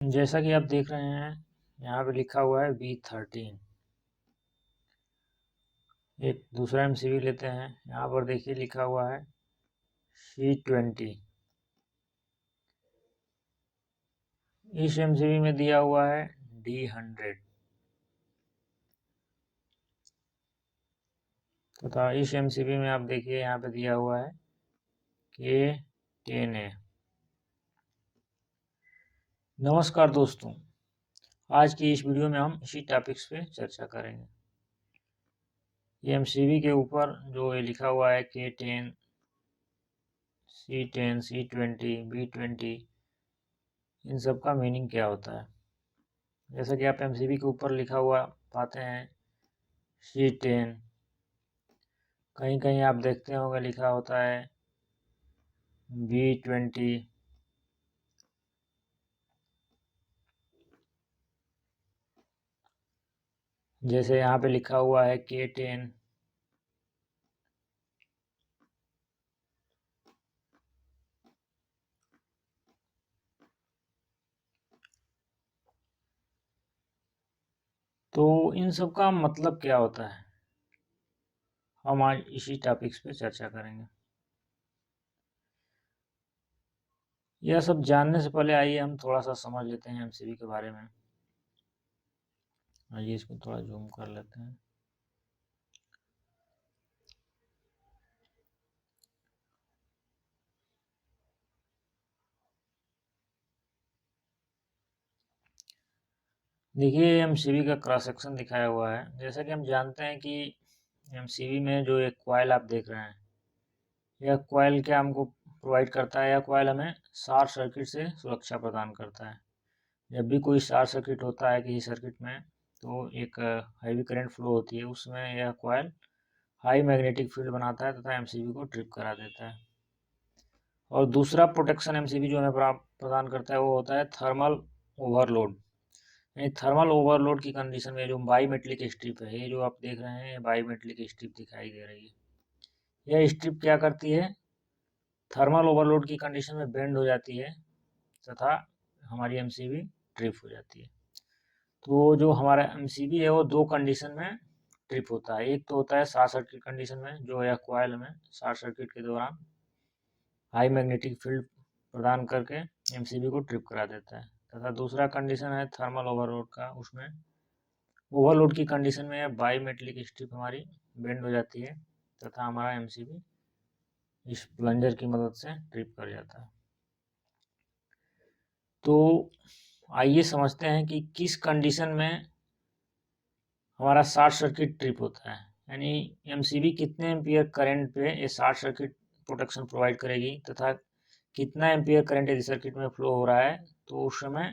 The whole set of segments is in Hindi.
जैसा कि आप देख रहे हैं, यहाँ पे लिखा हुआ है V13। एक दूसरा MCV लेते हैं। यहाँ पर देखिए लिखा हुआ है C20। इस MCV में दिया हुआ है D100 तथा इस MCV में आप देखिए यहाँ पे दिया हुआ है K10A। नमस्कार दोस्तों, आज की इस वीडियो में हम इसी टॉपिक्स पे चर्चा करेंगे। ये MCV के ऊपर जो ये लिखा हुआ है K10, C10, C20, B20, इन सब का मीनिंग क्या होता है। जैसा कि आप MCV के ऊपर लिखा हुआ पाते हैं C10, कहीं कहीं आप देखते होंगे लिखा होता है B20। जैसे यहाँ पे लिखा हुआ है K10। तो इन सब का मतलब क्या होता है, हम आज इसी टॉपिक्स पे चर्चा करेंगे। यह सब जानने से पहले आइए हम थोड़ा सा समझ लेते हैं MCV के बारे में। आइए इसको थोड़ा जूम कर लेते हैं। देखिए MCV का क्रॉस सेक्शन दिखाया हुआ है। जैसा कि हम जानते हैं कि MCV में जो एक कॉइल आप देख रहे हैं, यह कॉइल क्या हमको प्रोवाइड करता है। यह कॉइल हमें शॉर्ट सर्किट से सुरक्षा प्रदान करता है। जब भी कोई शॉर्ट सर्किट होता है किसी सर्किट में, तो एक हैवी करंट फ्लो होती है, उसमें यह कॉइल हाई मैग्नेटिक फील्ड बनाता है तथा MCV को ट्रिप करा देता है। और दूसरा प्रोटेक्शन MCV जो हमें प्रदान करता है वो होता है थर्मल ओवरलोड। यानी थर्मल ओवरलोड की कंडीशन में जो बाईमेटलिक स्ट्रिप है, ये जो आप देख रहे हैं, ये बाईमेटलिक स्ट्रिप दिखाई दे रही है। यह स्ट्रिप क्या करती है, थर्मल ओवरलोड की कंडीशन में बेंड हो जाती है तथा हमारी MCV ट्रिप हो जाती है। तो जो हमारा MCV है वो दो कंडीशन में ट्रिप होता है। एक तो होता है शॉर्ट सर्किट कंडीशन में, जो यह कॉइल में शॉर्ट सर्किट के दौरान हाई मैग्नेटिक फील्ड प्रदान करके MCV को ट्रिप करा देता है। तथा दूसरा कंडीशन है थर्मल ओवरलोड का। उसमें ओवरलोड की कंडीशन में बाईमेटलिक स्ट्रिप हमारी बेंड हो जाती है तथा हमारा MCV इस प्लंजर की मदद से ट्रिप कर जाता है। तो आइए समझते हैं कि किस कंडीशन में हमारा शॉर्ट सर्किट ट्रिप होता है। यानी MCV कितने एम्पियर करंट पे ये शॉर्ट सर्किट प्रोटेक्शन प्रोवाइड करेगी तथा कितना एम्पियर करंट यदि सर्किट में फ्लो हो रहा है तो उस समय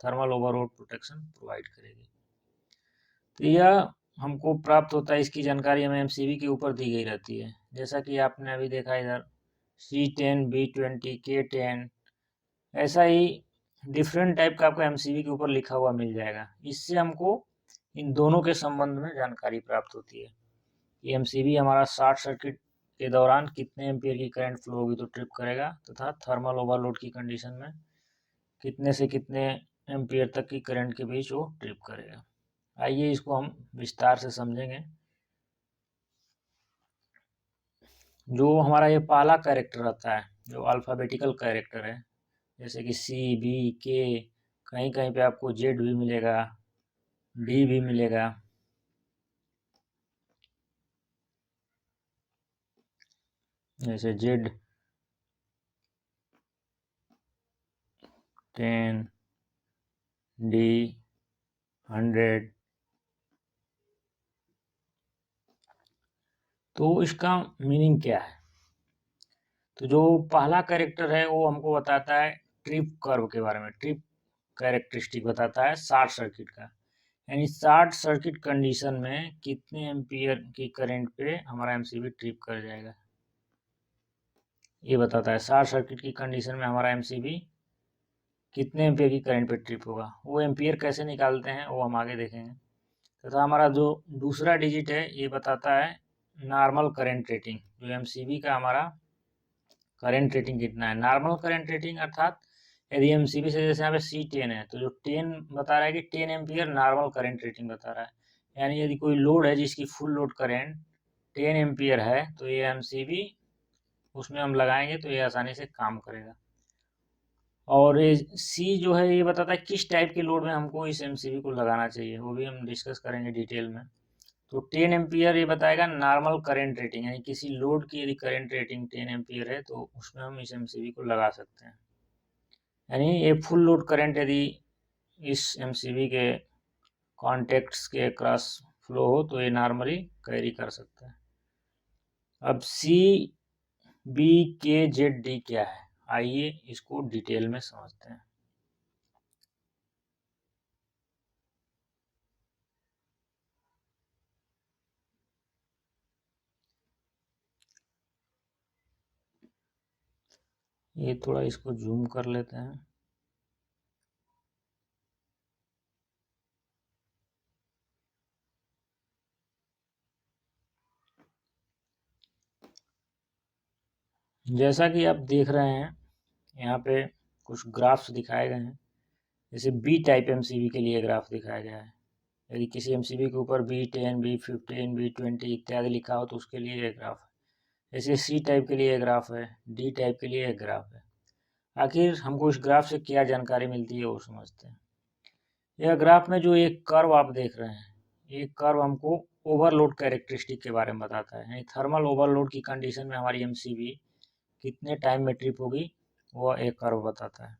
थर्मल ओवरलोड प्रोटेक्शन प्रोवाइड करेगी। तो यह हमको प्राप्त होता है, इसकी जानकारी हमें MCV के ऊपर दी गई रहती है। जैसा कि आपने अभी देखा इधर C10, B20, K10, ऐसा ही डिफरेंट टाइप का आपको MCV के ऊपर लिखा हुआ मिल जाएगा। इससे हमको इन दोनों के संबंध में जानकारी प्राप्त होती है कि MCV हमारा शॉर्ट सर्किट के दौरान कितने एम्पियर की करंट फ्लो होगी तो ट्रिप करेगा तथा थर्मल ओवरलोड की कंडीशन में कितने से कितने एम्पियर तक की करंट के बीच वो ट्रिप करेगा। आइए इसको हम विस्तार से समझेंगे। जो हमारा ये पहला कैरेक्टर रहता है, जो अल्फ़ाबेटिकल कैरेक्टर है, जैसे कि C, B, K, कहीं कहीं पे आपको Z भी मिलेगा, D भी मिलेगा। जैसे Z 10, D 100। तो इसका मीनिंग क्या है? तो जो पहला कैरेक्टर है वो हमको बताता है ट्रिप कर्व के बारे में, ट्रिप कैरेक्टरिस्टिक बताता है शॉर्ट सर्किट का। यानी शॉर्ट सर्किट कंडीशन में कितने एम्पियर की करंट पे हमारा MCV ट्रिप कर जाएगा, ये बताता है। शॉर्ट सर्किट की कंडीशन में हमारा MCV कितने एम्पियर की करंट पे ट्रिप होगा। वो एम्पियर कैसे निकालते हैं वो हम आगे देखेंगे। तथा हमारा जो दूसरा डिजिट है ये बताता है नॉर्मल करंट रेटिंग, जो MCV का हमारा करंट रेटिंग कितना है। नॉर्मल करंट रेटिंग अर्थात यदि एमसीबी से जैसे यहाँ पे C10 है, तो जो 10 बता रहा है कि 10 एम्पियर नॉर्मल करंट रेटिंग बता रहा है, यानी यदि कोई लोड है जिसकी फुल लोड करंट 10 एम्पियर है, तो ये एमसीबी उसमें हम लगाएंगे तो ये आसानी से काम करेगा। और ये सी जो है ये बताता है किस टाइप के लोड में हमको इस एमसीबी को लगाना चाहिए, वो भी हम डिस्कस करेंगे डिटेल में। तो 10 एम्पियर ये बताएगा नॉर्मल करंट रेटिंग, यानी किसी लोड की यदि करंट रेटिंग 10 एम्पियर है तो उसमें हम इस एमसीबी को लगा सकते हैं। यानी ये फुल लोड करंट यदि इस एमसीबी के कॉन्टेक्ट्स के क्रॉस फ्लो हो तो ये नॉर्मली कैरी कर सकता है। अब सी बी के जेड डी क्या है, आइए इसको डिटेल में समझते हैं। ये थोड़ा इसको जूम कर लेते हैं। जैसा कि आप देख रहे हैं यहाँ पे कुछ ग्राफ्स दिखाए गए हैं। जैसे बी टाइप एमसीबी के लिए ग्राफ दिखाया गया है। यदि किसी एमसीबी के ऊपर B10, B15, B20 इत्यादि लिखा हो तो उसके लिए एक ग्राफ है। जैसे सी टाइप के लिए एक ग्राफ है, डी टाइप के लिए एक ग्राफ है। आखिर हमको इस ग्राफ से क्या जानकारी मिलती है वो समझते हैं। यह ग्राफ में जो एक कर्व आप देख रहे हैं, ये कर्व हमको ओवरलोड कैरेक्टरिस्टिक के बारे में बताता है। यानी थर्मल ओवरलोड की कंडीशन में हमारी एमसीबी कितने टाइम में ट्रिप होगी वह एक कर्व बताता है।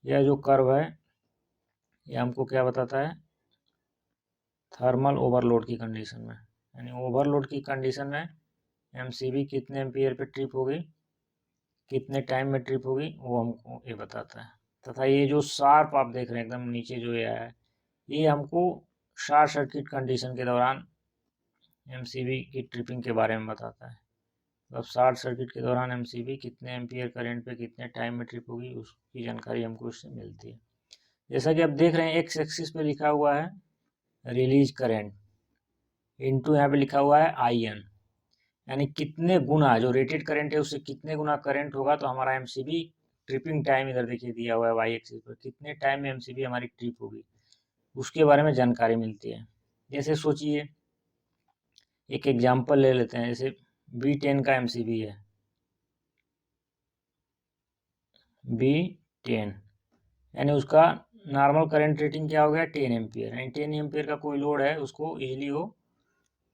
यह जो कर्व है ये हमको क्या बताता है, थर्मल ओवरलोड की कंडीशन में, यानी ओवरलोड की कंडीशन में एमसीबी कितने एम्पियर पे ट्रिप होगी, कितने टाइम में ट्रिप होगी, वो हमको ये बताता है। तथा ये जो शार्प आप देख रहे हैं एकदम नीचे जो ये है, ये हमको शॉर्ट सर्किट कंडीशन के दौरान एमसीबी की ट्रिपिंग के बारे में बताता है। मतलब शॉर्ट सर्किट के दौरान एमसीबी कितने एम्पियर करंट पे कितने टाइम में ट्रिप होगी उसकी जानकारी हमको इससे मिलती है। जैसा कि आप देख रहे हैं एक्स एक्सिस पे लिखा हुआ है रिलीज करंट, इनटू यहाँ पे लिखा हुआ है IN, यानी कितने गुना जो रेटेड करंट है उससे कितने गुना करंट होगा तो हमारा एमसीबी ट्रिपिंग टाइम इधर देखिए दिया हुआ है वाई एक्सिस पर, कितने टाइम में एमसीबी हमारी ट्रिप होगी उसके बारे में जानकारी मिलती है। जैसे सोचिए एक एग्जांपल ले लेते हैं, जैसे B10 का एमसीबी है, B10 यानी उसका नॉर्मल करंट रेटिंग क्या हो गया 10 एम्पियर, यानी 10 एम्पियर का कोई लोड है उसको इजीली वो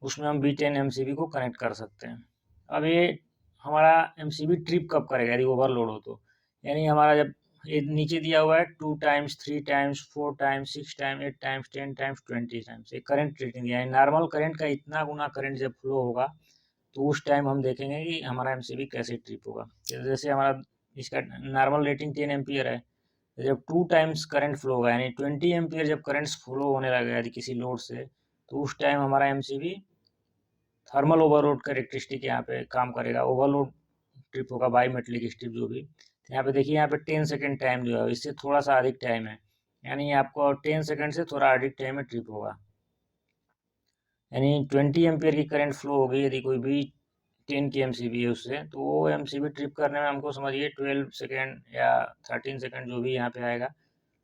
उसमें हम B10 एमसीबी को कनेक्ट कर सकते हैं। अब ये हमारा एमसीबी ट्रिप कब करेगा यदि ओवरलोड हो तो, यानी हमारा जब ये नीचे दिया हुआ है 2 times 3 times 4 times 6 time 8 times 10 times 20 times, ये करंट रेटिंग दिया है। नॉर्मल करंट का इतना गुना करंट जब फ्लो होगा तो उस टाइम हम देखेंगे कि हमारा एमसीबी कैसे ट्रिप होगा। जैसे हमारा इसका नॉर्मल रेटिंग 10 एम्पियर है, जब 2 टाइम्स करंट फ्लो होगा यानी 20 एम्पियर जब करंट फ्लो होने लगेगा यदि किसी लोड से, तो उस टाइम हमारा एमसीबी थर्मल ओवरलोड कैरेक्टरिस्टिक यहाँ पे काम करेगा। ओवरलोड ट्रिप होगा बाई मेटलिक स्ट्रिप जो भी, तो यहाँ पे देखिए यहाँ पे 10 सेकेंड टाइम जो है इससे थोड़ा सा अधिक टाइम है, यानी आपको 10 सेकेंड से थोड़ा अधिक टाइम में ट्रिप होगा। यानी 20 एम्पियर की करंट फ्लो होगी यदि कोई भी 10 की एमसीबी है उससे, तो वो एमसीबी ट्रिप करने में हमको समझिए 12 सेकेंड या 13 सेकेंड जो भी यहाँ पे आएगा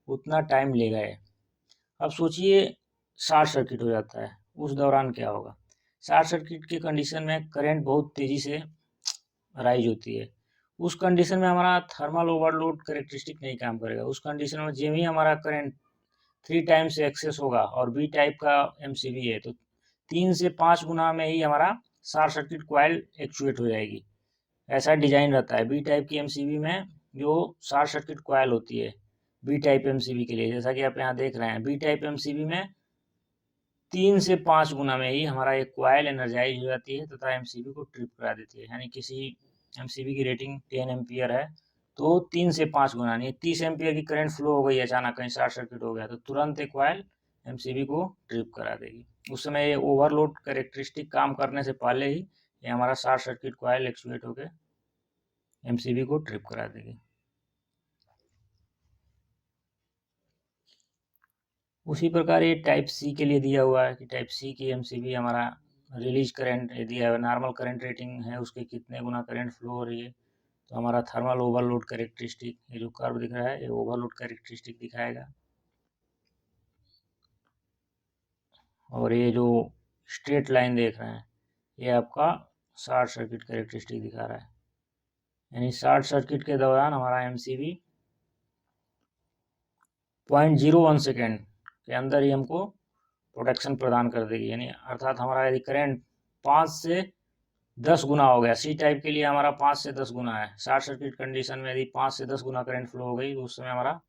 उतना टाइम लेगा ये। अब सोचिए शॉर्ट सर्किट हो जाता है, उस दौरान क्या होगा। शॉर्ट सर्किट की कंडीशन में करंट बहुत तेज़ी से राइज होती है। उस कंडीशन में हमारा थर्मल ओवरलोड कैरेक्टरिस्टिक नहीं काम करेगा। उस कंडीशन में जब ही हमारा करंट 3 टाइम्स से एक्सेस होगा और बी टाइप का एमसीबी है तो 3 से 5 गुना में ही हमारा शॉर्ट सर्किट कॉइल एक्चुएट हो जाएगी। ऐसा डिजाइन रहता है बी टाइप की एमसीबी में, जो शॉर्ट सर्किट कॉइल होती है बी टाइप एमसीबी के लिए, जैसा कि आप यहाँ देख रहे हैं बी टाइप एमसीबी में 3 से 5 गुना में ही हमारा एक कॉइल एनर्जाइज हो जाती है तथा एमसीबी को ट्रिप करा देती है। यानी किसी एमसीबी की रेटिंग 10 एम्पियर है तो 3 से 5 गुना नहीं 30 एम्पियर की करंट फ्लो हो गई अचानक कहीं शॉर्ट सर्किट हो गया तो तुरंत एक कॉइल एमसीबी को ट्रिप करा देगी। उस समय ये ओवरलोड कैरेक्टरिस्टिक काम करने से पहले ही ये हमारा शॉर्ट सर्किट कॉइल एक्चुएट होकर एमसीबी को ट्रिप करा देगी। उसी प्रकार ये टाइप सी के लिए दिया हुआ है कि टाइप सी की एमसीबी हमारा रिलीज करंट दिया है, नॉर्मल करंट रेटिंग है उसके कितने गुना करंट फ्लो हो रही है, तो हमारा थर्मल ओवरलोड कैरेक्टरिस्टिक, ये जो कर्व दिख रहा है ये ओवरलोड कैरेक्टरिस्टिक दिखाएगा। और ये जो स्ट्रेट लाइन देख रहे हैं ये आपका शॉर्ट सर्किट कैरेक्टरिस्टिक दिखा रहा है, यानी शॉर्ट सर्किट के दौरान हमारा एमसीबी 0.01 सेकेंड के अंदर ही हमको प्रोटेक्शन प्रदान कर देगी, यानी अर्थात हमारा यदि करंट 5 से 10 गुना हो गया, सी टाइप के लिए हमारा 5 से 10 गुना है, शॉर्ट सर्किट कंडीशन में यदि 5 से 10 गुना करंट फ्लो हो गई तो उस समय हमारा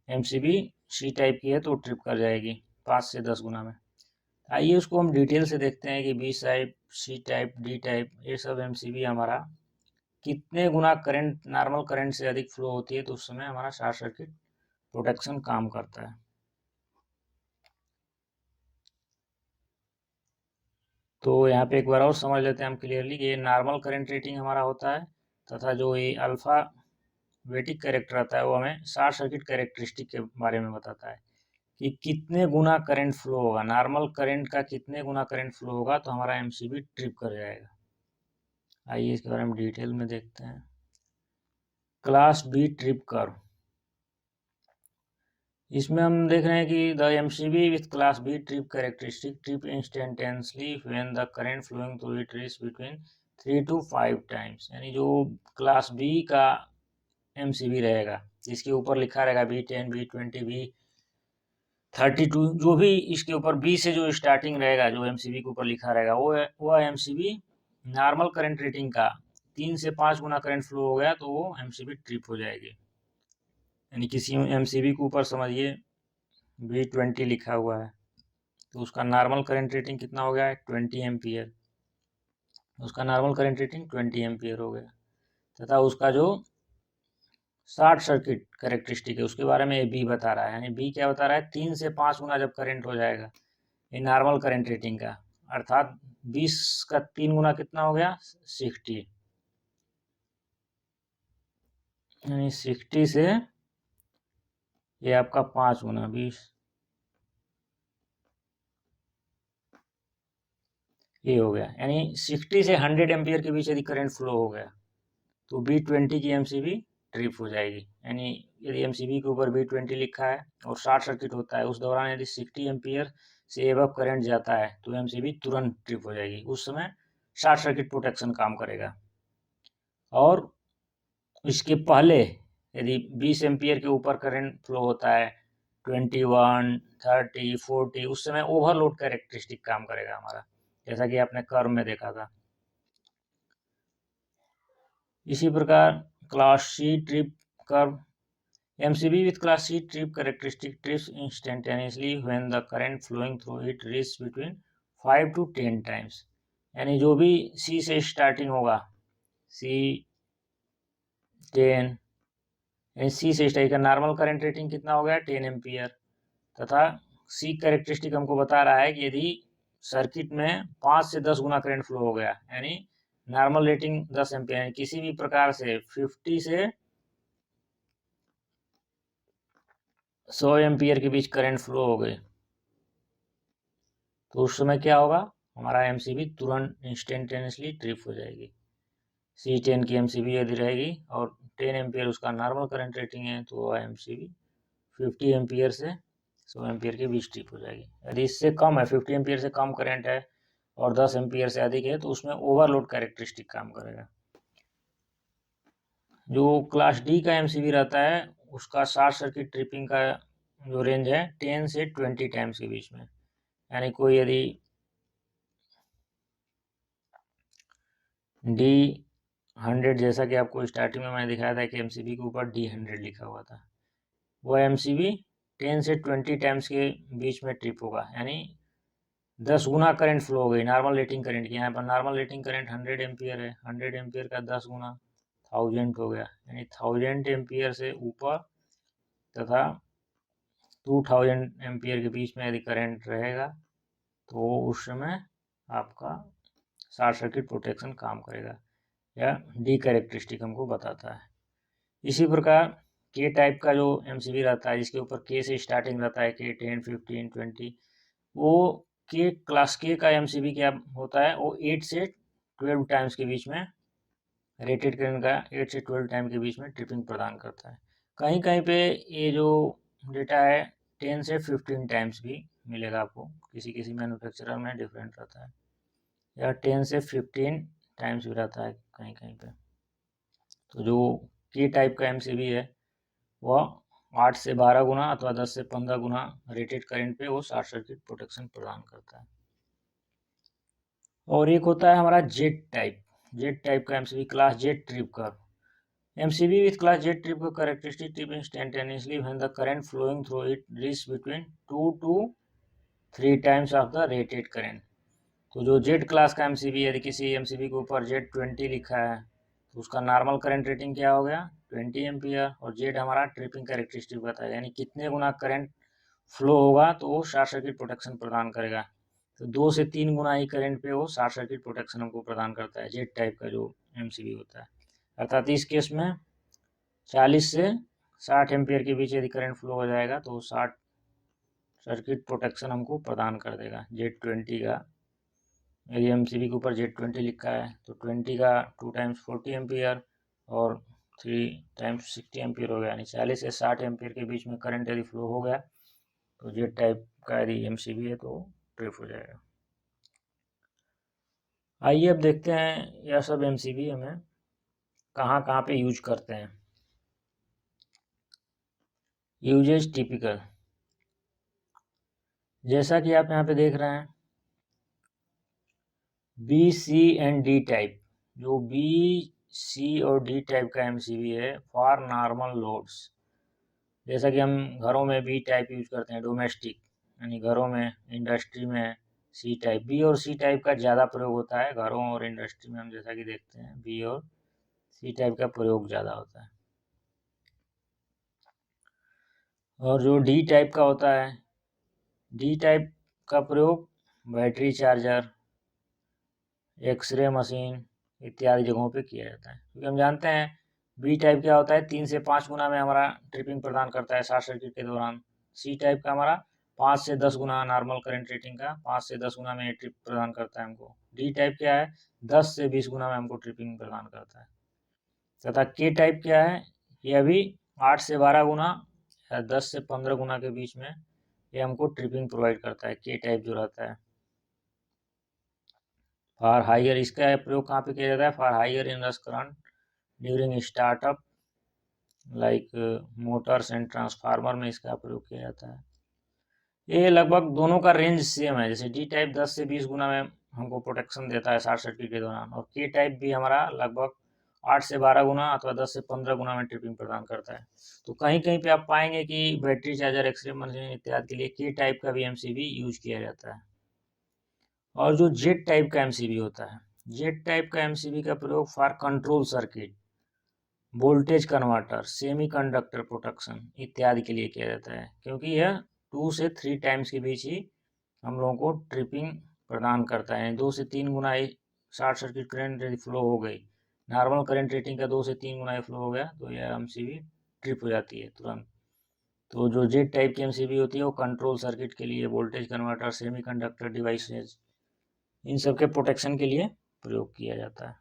एमसीबी सी टाइप की है तो ट्रिप कर जाएगी 5 से 10 गुना में। आइए उसको हम डिटेल से देखते हैं कि B type, C type, D type, ये सब एमसीबी हमारा कितने गुना करंट नॉर्मल करंट से अधिक फ्लो होती है तो उस समय हमारा शॉर्ट सर्किट प्रोटेक्शन काम करता है। तो यहाँ पे एक बार और समझ लेते हैं हम क्लियरली कि ये नॉर्मल करंट रेटिंग हमारा होता है, तथा जो ये अल्फा वेटिक कैरेक्टर आता है वो हमें शॉर्ट सर्किट कैरेक्टरिस्टिक के बारे में बताता है कि कितने गुना करंट फ्लो होगा, नॉर्मल करंट का कितने गुना करंट फ्लो होगा तो हमारा एमसीबी ट्रिप कर जाएगा। आइए इसके बारे में डिटेल में देखते हैं। क्लास बी ट्रिप कर्व, इसमें हम देख रहे हैं कि the MCB with class B trip characteristic trip instantaneously when the current flowing through it is between 3 to 5 times, यानी जो क्लास बी का एमसीबी रहेगा जिसके ऊपर लिखा रहेगा B10, B20, B32, जो भी इसके ऊपर बी से जो स्टार्टिंग रहेगा, जो एमसीबी के ऊपर लिखा रहेगा वो एमसीबी नॉर्मल करंट रेटिंग का 3 से 5 गुना करंट फ्लो हो गया तो वो एमसीबी ट्रिप हो जाएगी। यानी किसी एमसीबी के ऊपर समझिए B20 लिखा हुआ है तो उसका नॉर्मल करंट रेटिंग कितना हो गया है 20 एम्पियर, उसका नॉर्मल करंट रेटिंग 20 एम्पियर हो गया, तथा उसका जो शॉर्ट सर्किट कैरेक्टरिस्टिक है उसके बारे में ये बी बता रहा है, यानी बी क्या बता रहा है 3 से 5 गुना जब करंट हो जाएगा ये नॉर्मल करंट रेटिंग का, अर्थात 20 का 3 गुना कितना हो गया 60, यानी 60 से ये आपका 5 गुना 20 ये हो गया, यानी 60 से 100 एम्पियर के बीच यदि करंट फ्लो हो गया तो B20 की एमसीबी ट्रिप हो जाएगी। यानी यदि एमसीबी के ऊपर B20 लिखा है और शॉर्ट सर्किट होता है उस दौरान यदि 60 एम्पियर से एबव करंट जाता है तो एमसीबी तुरंत ट्रिप हो जाएगी, उस समय शॉर्ट सर्किट प्रोटेक्शन काम करेगा। और इसके पहले यदि 20 एम्पियर के ऊपर करंट फ्लो होता है 21, 30, 40, उस समय ओवरलोड कैरेक्टरिस्टिक काम करेगा हमारा, जैसा कि आपने कर्व में देखा था। इसी प्रकार class C trip curve, MCB with class C trip characteristic trips instantaneously when the current flowing through it reaches between 5 to 10 times, यानी जो भी C से स्टार्टिंग होगा C 10, यानी C से स्टार्टिंग का नॉर्मल करंट रेटिंग कितना हो गया 10 एम्पियर, तथा C कैरेक्टरिस्टिक हमको बता रहा है कि यदि सर्किट में 5 से 10 गुना करंट फ्लो हो गया, यानी नॉर्मल रेटिंग 10 एम्पियर, किसी भी प्रकार से 50 से 100 एम्पियर के बीच करंट फ्लो हो गए तो उस समय क्या होगा हमारा एमसीबी तुरंत इंस्टेंटेनियसली ट्रिप हो जाएगी। C10 की एमसीबी यदि रहेगी और 10 एम्पियर उसका नॉर्मल करंट रेटिंग है तो वह एमसीबी 50 एम्पियर से 100 एम्पियर के बीच ट्रिप हो जाएगी। यदि इससे कम है, 50 एम्पियर से कम करंट है और 10 एम्पियर से अधिक है तो उसमें ओवरलोड कैरेक्टरिस्टिक काम करेगा। जो क्लास डी का एमसीबी रहता है उसका शॉर्ट सर्किट ट्रिपिंग का जो रेंज है 10 से 20 टाइम्स के बीच में, यानी कोई यदि D100, जैसा कि आपको स्टार्टिंग में मैंने दिखाया था कि एमसीबी के ऊपर D100 लिखा हुआ था, वह एमसीबी 10 से 20 टाइम्स के बीच में ट्रिप होगा, यानी 10 गुना करंट फ्लो हो गई नॉर्मल रेटिंग करंट की। यहाँ पर नॉर्मल रेटिंग करंट 100 एम्पियर है, 100 एम्पियर का 10 गुना 1000 हो गया, यानी 1000 एम्पियर से ऊपर तथा 2000 एम्पियर के बीच में यदि करंट रहेगा तो उस समय आपका शॉर्ट सर्किट प्रोटेक्शन काम करेगा, या डी कैरेक्टरिस्टिक हमको बताता है। इसी प्रकार के टाइप का जो एमसीबी रहता है जिसके ऊपर के से स्टार्टिंग रहता है के 10, 15, 20, वो के क्लास के का एमसीबी क्या होता है वो 8 से 12 टाइम्स के बीच में रेटेड करंट का 8 से 12 टाइम के बीच में ट्रिपिंग प्रदान करता है। कहीं कहीं पे ये जो डेटा है 10 से 15 टाइम्स भी मिलेगा आपको, किसी किसी मैन्युफैक्चरर में डिफरेंट रहता है, या 10 से 15 टाइम्स भी रहता है कहीं कहीं पे। तो जो के टाइप का एमसीबी है वह 8 से 12 गुना अथवा 10 से 15 गुना रेटेड करंट पे वो शॉर्ट सर्किट प्रोटेक्शन प्रदान करता है। और एक होता है हमारा जेट टाइप का एमसीबी, क्लास जेट ट्रिप का MCB with class Z trip का characteristic trip instantaneously when the current flowing through it reach between 2 to 3 times of the rated current. तो जो जेट क्लास का एमसीबी, यदि किसी एमसीबी के ऊपर जेट 20 लिखा है तो उसका नॉर्मल करंट रेटिंग क्या हो गया 20 एम्पियर, और जेट हमारा ट्रिपिंग कैरेक्टरिस्टिक बताएगा, यानी कितने गुना करंट फ्लो होगा तो वो शॉर्ट सर्किट प्रोटेक्शन प्रदान करेगा। तो 2 से 3 गुना ही करंट पे वो शॉर्ट सर्किट प्रोटेक्शन हमको प्रदान करता है जेट टाइप का जो एमसीबी होता है। अर्थात इस केस में 40 से 60 एम्पियर के बीच यदि करंट फ्लो हो जाएगा तो शॉर्ट सर्किट प्रोटेक्शन हमको प्रदान कर देगा जेट 20 का। यदि एमसीबी के ऊपर जेट 20 लिखा है तो 20 का 2 टाइम्स 40 एम्पियर और 3 टाइम्स 60 एम्पियर हो गया, यानी 40 से 60 एम्पियर के बीच में करंट यदि फ्लो हो गया तो जेट टाइप का यदि एमसीबी है तो ट्रिप हो जाएगा। आइए अब देखते हैं यह सब एमसीबी हमें कहाँ कहाँ पे यूज करते हैं। यूजेज टिपिकल, जैसा कि आप यहाँ पे देख रहे हैं B, C and D type, जो बी, सी और डी टाइप का एमसीबी है फॉर नॉर्मल लोड्स। जैसा कि हम घरों में बी टाइप यूज करते हैं डोमेस्टिक, यानी घरों में, इंडस्ट्री में सी टाइप। बी और सी टाइप का ज़्यादा प्रयोग होता है घरों और इंडस्ट्री में, हम जैसा कि देखते हैं बी और सी टाइप का प्रयोग ज़्यादा होता है। और जो डी टाइप का होता है, डी टाइप का प्रयोग बैटरी चार्जर, एक्सरे मशीन इत्यादि जगहों पे किया जाता है। क्योंकि हम जानते हैं बी टाइप क्या होता है 3 से 5 गुना में हमारा ट्रिपिंग प्रदान करता है शॉर्ट सर्किट के दौरान। सी टाइप का हमारा 5 से 10 गुना नॉर्मल करंट रेटिंग का 5 से 10 गुना में ट्रिप प्रदान करता है हमको। डी टाइप क्या है 10 से 20 गुना में हमको ट्रिपिंग प्रदान करता है। तथा के टाइप क्या है, यह भी 8 से 12 गुना या 10 से 15 गुना के बीच में ये हमको ट्रिपिंग प्रोवाइड करता है के टाइप जो रहता है। फॉर हाइयर, इसका प्रयोग कहाँ पे किया जाता है, for higher inrush current during startup like motors and transformer में इसका प्रयोग किया जाता है। ये लगभग दोनों का रेंज सेम है, जैसे डी टाइप 10 से 20 गुना में हमको प्रोटेक्शन देता है शॉर्ट सर्किट के दौरान, और के टाइप भी हमारा लगभग 8 से 12 गुना अथवा 10 से 15 गुना में ट्रिपिंग प्रदान करता है। तो कहीं कहीं पे आप पाएंगे कि बैटरी चार्जर, एक्सरे मशीन इत्यादि के लिए के टाइप का भी एमसीबी यूज किया जाता है। और जो जेट टाइप का एमसीबी होता है, जेट टाइप का एमसीबी का प्रयोग for control circuit, voltage converter, semiconductor protection इत्यादि के लिए किया जाता है, क्योंकि यह 2 से 3 टाइम्स के बीच ही हम लोगों को ट्रिपिंग प्रदान करता है। 2 से 3 गुना शॉर्ट सर्किट करंट यदि फ्लो हो गई, नॉर्मल करंट रेटिंग का 2 से 3 गुना फ्लो हो गया तो यह एमसीबी ट्रिप हो जाती है तुरंत। तो जो जेट टाइप की एमसीबी होती है वो कंट्रोल सर्किट के लिए, वोल्टेज कन्वर्टर, सेमीकंडक्टर डिवाइसेज, इन सब के प्रोटेक्शन के लिए प्रयोग किया जाता है।